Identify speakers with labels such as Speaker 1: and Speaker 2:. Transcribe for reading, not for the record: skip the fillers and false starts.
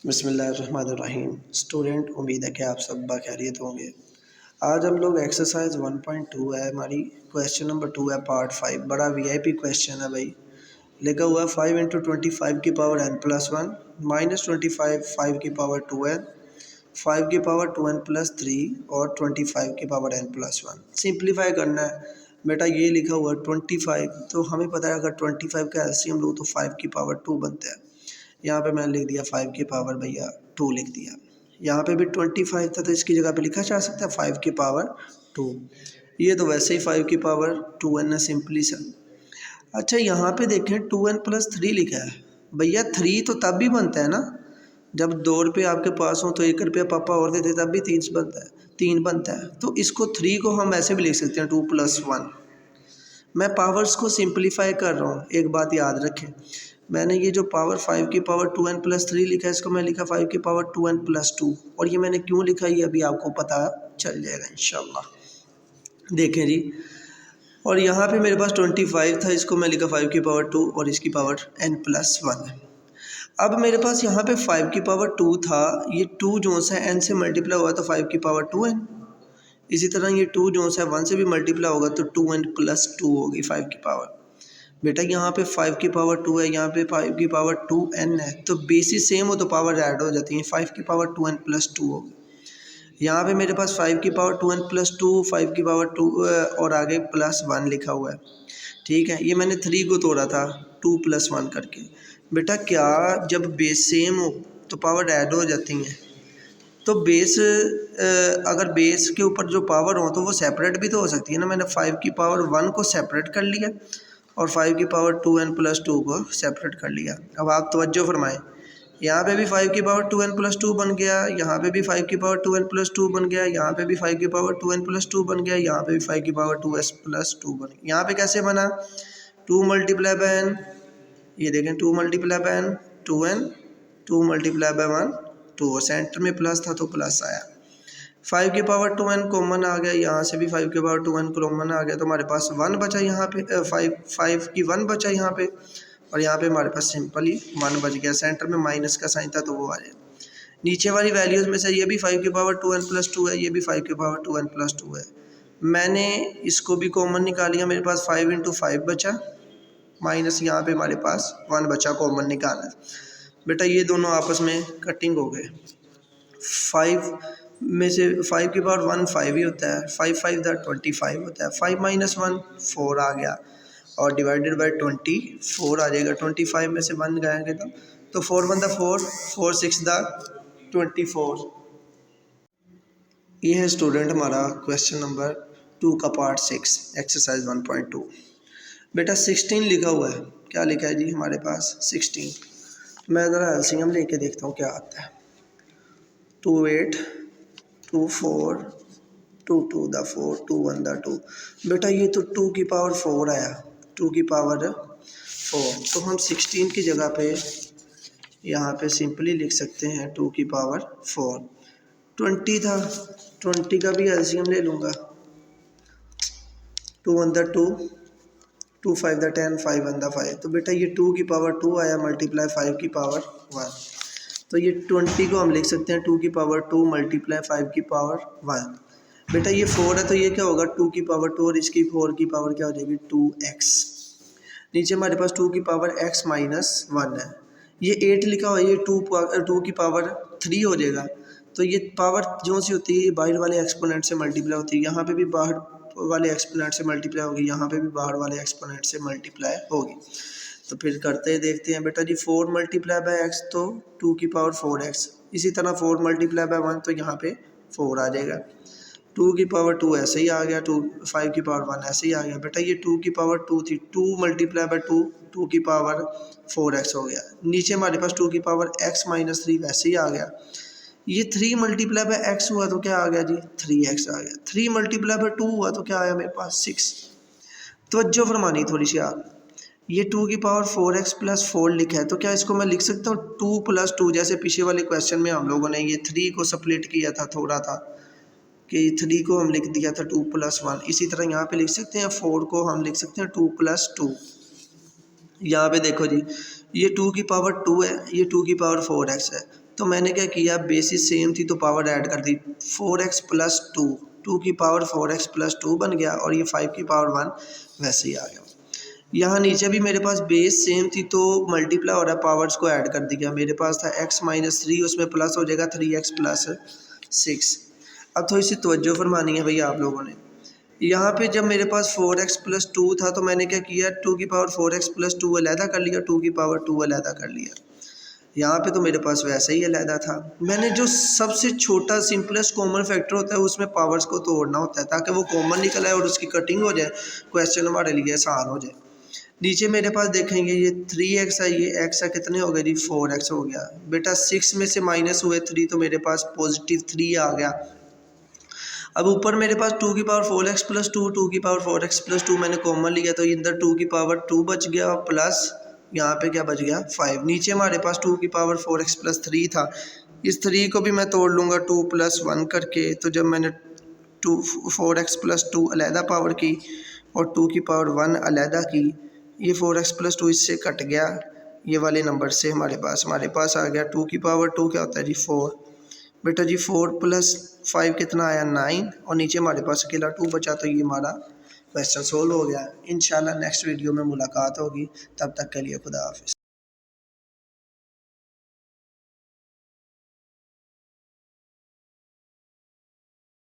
Speaker 1: बिस्मिल्लाहिर्रहमानिर्रहीम। स्टूडेंट, उम्मीद है कि आप सब बखैरियत होंगे। आज हम लोग एक्सरसाइज 1.2 है हमारी, क्वेश्चन नंबर 2 है, पार्ट 5। बड़ा वीआईपी क्वेश्चन है भाई। लिखा हुआ है 5 इंटू 25 की पावर n+1 माइनस 25 5 की पावर 2n 5 की पावर 2n+3 और 25 की पावर n+1। सिंप्लीफाई करना है बेटा। ये लिखा हुआ है 25, तो हमें पता है अगर 25 का एलसीएम लो तो 5 की पावर 2 बनता है। यहाँ पे मैंने लिख दिया 5 की पावर भैया 2 लिख दिया। यहाँ पे भी 25 था तो इसकी जगह पे लिखा जा सकता है 5 की पावर 2। ये तो वैसे ही 5 की पावर 2n है, सिंपली सा। अच्छा, यहाँ पे देखें 2n+3 लिखा है भैया। 3 तो तब भी बनता है ना जब 2 रुपये आपके पास हो, तो 1 रुपया पापा और देते तब भी 3 बनता है, 3 बनता है। तो इसको 3 को हम ऐसे भी लिख सकते हैं 2+1। मैं पावर्स को सिंप्लीफाई कर रहा हूँ, एक बात याद रखें। मैंने ये जो पावर 5 की पावर 2n+3 लिखा है, इसको मैं लिखा 5 की पावर 2n+2। और ये मैंने क्यों लिखा ये अभी आपको पता चल जाएगा इंशाल्लाह। देखें जी, और यहाँ पे मेरे पास 25 था, इसको मैं लिखा 5 की पावर 2 और इसकी पावर n+1। अब मेरे पास यहाँ पे 5 की पावर 2 था, ये 2 जो सा n से मल्टीप्लाई हुआ तो 5 की पावर 2n। इसी तरह ये 2 जो सा 1 से भी मल्टीप्लाई होगा तो 2n+2 होगी 5 की पावर। बेटा यहाँ पे 5 की पावर 2 है, यहाँ पे 5 की पावर 2n है, तो बेसिस सेम हो तो पावर ऐड हो जाती है। 5 की पावर 2n+2 होगी। यहाँ पे मेरे पास 5 की पावर 2n+2, 5 की पावर 2 और आगे +1 लिखा हुआ है। ठीक है, ये मैंने 3 को तोड़ा था 2+1 करके। बेटा क्या जब बेस सेम हो तो पावर ऐड हो जाती हैं। तो बेस अगर बेस के ऊपर जो पावर हो तो वो सेपरेट भी तो हो सकती है ना। मैंने 5 की पावर 1 को सेपरेट कर लिया और 5 की पावर 2n+2 को सेपरेट कर लिया। अब आप तवज्जो फरमाएं, यहाँ पे भी 5 की पावर 2n+2 बन गया, यहाँ पे भी 5 की पावर 2n+2 बन गया, यहाँ पे भी 5 की पावर 2n+2 बन गया, यहाँ पे भी 5 की पावर 2s+2 बन गया। यहाँ पे कैसे बना? 2 मल्टीप्लाई बाय n, ये देखें 2 multiply by n 2n, 2 multiply by 1 2, centre में प्लस था तो प्लस आया। 5 की पावर 2n कॉमन आ गया, यहाँ से भी 5 की पावर 2n कॉमन आ गया, तो हमारे पास 1 बचा यहाँ पे। 5 की 1 बचा यहाँ पे, और यहाँ पे हमारे पास सिंपल ही 1 बच गया। सेंटर में माइनस का साइन था तो वो आ जाए। नीचे वाली वैल्यूज़ में से ये भी 5 की पावर 2n+2 है, ये भी 5 की पावर 2n+2 है। मैंने इसको भी कॉमन निकालिया, मेरे पास 5 इंटू 5 बचा, माइनस यहाँ पे हमारे पास 1 बचा कॉमन निकालना। बेटा ये दोनों आपस में कटिंग हो गए। 5 में से 5 की पावर 1 5 ही होता है, 5 5 25 होता है। 5 माइनस 1 4 आ गया, और डिवाइडेड बाय 24 आ जाएगा। 25 में से 1 गएंगे तो 4 1 4, 4 6 24। ये है स्टूडेंट हमारा क्वेश्चन नंबर 2 का पार्ट 6 एक्सरसाइज 1.2। बेटा 16 लिखा हुआ है, क्या लिखा है जी हमारे पास 16। मैं ज़रा एलसीएम लेके देखता हूँ क्या आता है। 2 8 2 4 2 2 4 2 1 2। बेटा ये तो 2 की पावर 4 आया, 2 की पावर 4। तो हम 16 की जगह पे यहाँ पे सिंपली लिख सकते हैं 2 की पावर 4। 20 था, 20 का भी एलसीएम ले लूँगा। 2 1 2, 2 5 10, 5 1 5। तो बेटा ये 2 की पावर 2 आया मल्टीप्लाई 5 की पावर 1। तो ये 20 को हम लिख सकते हैं 2 की पावर 2 मल्टीप्लाई 5 की पावर 1। बेटा ये 4 है तो ये क्या होगा 2 की पावर 2 और इसकी 4 की पावर क्या हो जाएगी 2x। नीचे हमारे पास 2 की पावर x माइनस 1 है। ये 8 लिखा हुआ है, ये 2 की पावर 3 हो जाएगा। तो ये पावर जो सी होती है ये बाहर वाले एक्सपोनेंट से मल्टीप्लाई होती है। यहाँ पे भी बाहर वाले एक्सपोनेंट से मल्टीप्लाई होगी, यहाँ पे भी बाहर वाले एक्सपोनेंट से मल्टीप्लाई होगी। तो फिर करते देखते हैं बेटा जी। 4 मल्टीप्लाई बाय x तो 2 की पावर 4x। इसी तरह 4 मल्टीप्लाई बाय 1 तो यहाँ पे 4 आ जाएगा। 2 की पावर 2 ऐसे ही आ गया, 5 की पावर 1 ऐसे ही आ गया। बेटा ये 2 की पावर 2 थी, 2 मल्टीप्लाई बाय 2 2 की पावर 4x हो गया। नीचे हमारे पास 2 की पावर x माइनस 3 वैसे ही आ गया। ये 3 मल्टीप्लाई बाय x हुआ तो क्या आ गया जी 3x आ गया। 3 मल्टीप्लाई बाय 2 हुआ तो क्या आया मेरे पास 6। तवज्जो फरमानी थोड़ी सी आप। ये 2 की पावर 4x प्लस 4 लिखा है, तो क्या इसको मैं लिख सकता हूँ 2 + 2, जैसे पीछे वाले क्वेश्चन में हम लोगों ने ये 3 को स्प्लिट किया था, थोड़ा था कि 3 को हम लिख दिया था 2 + 1। इसी तरह यहाँ पे लिख सकते हैं 4 को हम लिख सकते हैं 2 + 2। यहाँ पे देखो जी, ये 2 की पावर 2 है, ये 2 की पावर 4x है, तो मैंने क्या किया, बेसिस सेम थी तो पावर ऐड कर दी, 4x प्लस 2, 2 की पावर 4x प्लस 2 बन गया और ये 5 की पावर 1 वैसे ही आ गया। यहाँ नीचे भी मेरे पास बेस सेम थी तो मल्टीप्लाई हो रहा है, पावर्स को ऐड कर दिया। मेरे पास था x माइनस 3, उसमें प्लस हो जाएगा 3x प्लस 6। अब थोड़ी सी तवज्जो फरमानी है भैया आप लोगों ने। यहाँ पे जब मेरे पास 4x प्लस 2 था तो मैंने क्या किया, 2 की पावर 4x प्लस 2 अलहदा कर लिया, 2 की पावर 2 अलहदा कर लिया। यहाँ पे तो मेरे पास वैसे ही अलहदा था। मैंने जो सबसे छोटा सिंपलेस्ट कॉमन फैक्टर होता है उसमें पावर्स को तोड़ना होता है ताकि वो कॉमन निकल आए और उसकी कटिंग हो जाए, क्वेश्चन हमारे लिए आसान हो जाए। नीचे मेरे पास देखेंगे ये 3x है, ये x है, कितने हो गए जी, 4x हो गया। बेटा 6 में से माइनस हुए 3 तो मेरे पास पॉजिटिव 3 आ गया। अब ऊपर मेरे पास 2 की पावर 4x प्लस 2, 2 की पावर 4x प्लस 2 मैंने कॉमन लिया तो इधर 2 की पावर 2 बच गया प्लस यहाँ पे क्या बच गया 5। नीचे हमारे पास 2 की पावर 4x प्लस 3 था, इस 3 को भी मैं तोड़ लूँगा 2 प्लस 1 करके। तो जब मैंने 4x प्लस 2 अलहदा पावर की और 2 की पावर 1 अलहदा की, ये 4x प्लस 2 इससे कट गया, ये वाले नंबर से हमारे पास आ गया 2 की पावर 2 क्या होता है जी 4। बेटा जी 4 प्लस 5 कितना आया 9 और नीचे हमारे पास अकेला 2 बचा, तो ये हमारा क्वेश्चन सोल्व हो गया। इंशाल्लाह नेक्स्ट वीडियो में मुलाकात होगी, तब तक के लिए खुदा हाफिज़।